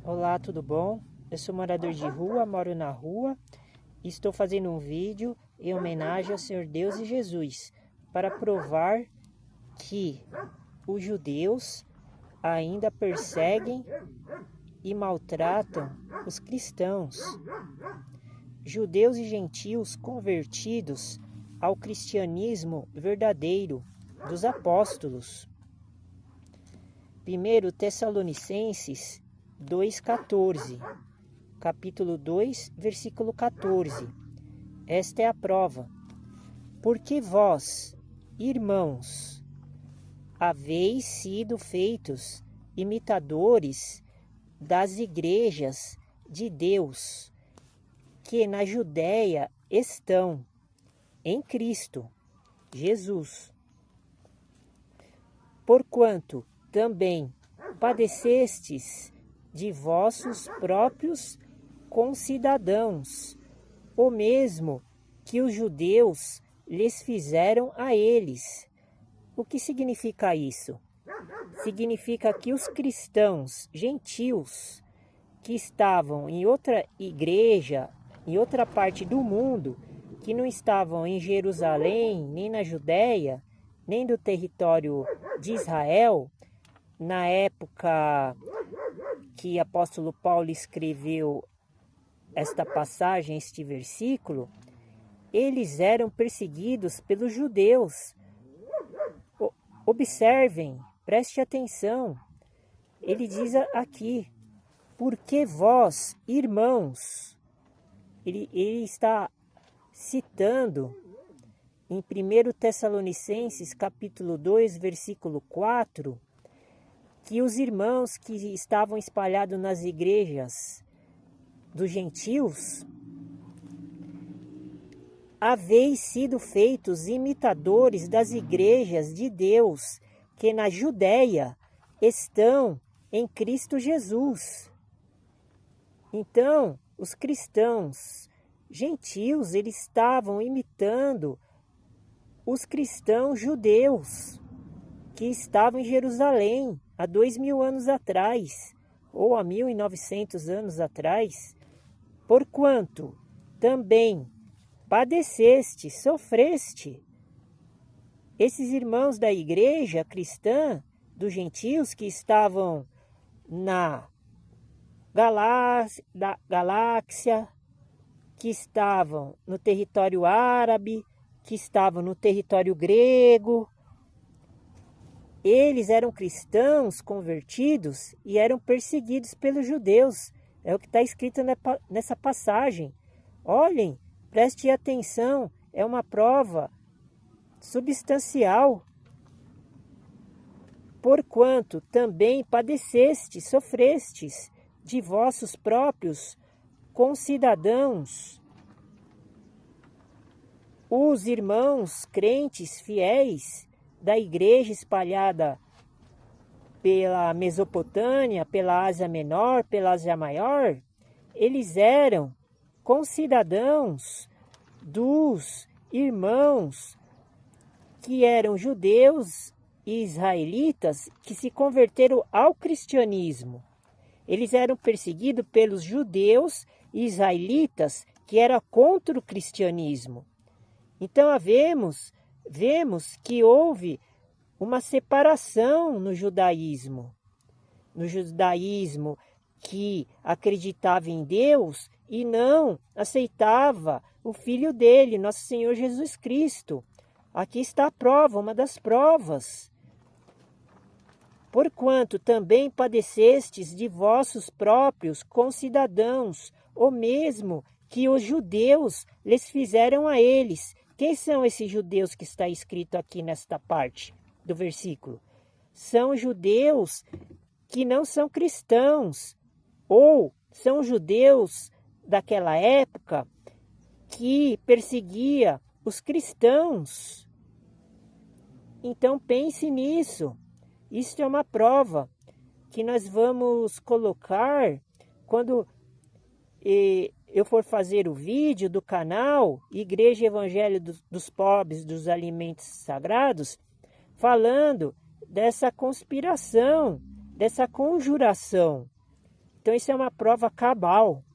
Olá, tudo bom? Eu sou morador de rua, moro na rua e estou fazendo um vídeo em homenagem ao Senhor Deus e Jesus para provar que os judeus ainda perseguem e maltratam os cristãos. Judeus e gentios convertidos ao cristianismo verdadeiro dos apóstolos. 1 Tessalonicenses 2,14, capítulo 2, versículo 14. Esta é a prova. Porque vós, irmãos, haveis sido feitos imitadores das igrejas de Deus, que na Judéia estão em Cristo Jesus. Porquanto também padecestes de vossos próprios concidadãos, o mesmo que os judeus lhes fizeram a eles. O que significa isso? Significa que os cristãos gentios que estavam em outra igreja, em outra parte do mundo, que não estavam em Jerusalém, nem na Judéia, nem do território de Israel, na época que o apóstolo Paulo escreveu esta passagem, este versículo, eles eram perseguidos pelos judeus. Observem, preste atenção. Ele diz aqui, porque vós, irmãos, ele está citando em 1 Tessalonicenses capítulo 2, versículo 4, que os irmãos que estavam espalhados nas igrejas dos gentios haveis sido feitos imitadores das igrejas de Deus que na Judéia estão em Cristo Jesus. Então, os cristãos gentios, eles estavam imitando os cristãos judeus que estavam em Jerusalém há 2000 anos atrás, ou há 1900 anos atrás, porquanto também padeceste, sofreste. Esses irmãos da igreja cristã, dos gentios que estavam na Galáxia, que estavam no território árabe, que estavam no território grego, eles eram cristãos convertidos e eram perseguidos pelos judeus. É o que está escrito nessa passagem. Olhem, preste atenção, é uma prova substancial. Porquanto também padecestes, sofrestes de vossos próprios concidadãos, os irmãos crentes fiéis da igreja espalhada pela Mesopotâmia, pela Ásia Menor, pela Ásia Maior, eles eram concidadãos dos irmãos que eram judeus e israelitas que se converteram ao cristianismo. Eles eram perseguidos pelos judeus e israelitas que eram contra o cristianismo. Então, vemos que houve uma separação no judaísmo. No judaísmo que acreditava em Deus e não aceitava o Filho dele, nosso Senhor Jesus Cristo. Aqui está a prova, uma das provas. Porquanto também padecestes de vossos próprios concidadãos, o mesmo que os judeus lhes fizeram a eles. Quem são esses judeus que está escrito aqui nesta parte do versículo? São judeus que não são cristãos, ou são judeus daquela época que perseguia os cristãos. Então pense nisso. Isso é uma prova que nós vamos colocar quando eu for fazer o vídeo do canal Igreja Evangelho dos Pobres dos Alimentos Sagrados, falando dessa conspiração, dessa conjuração. Então isso é uma prova cabal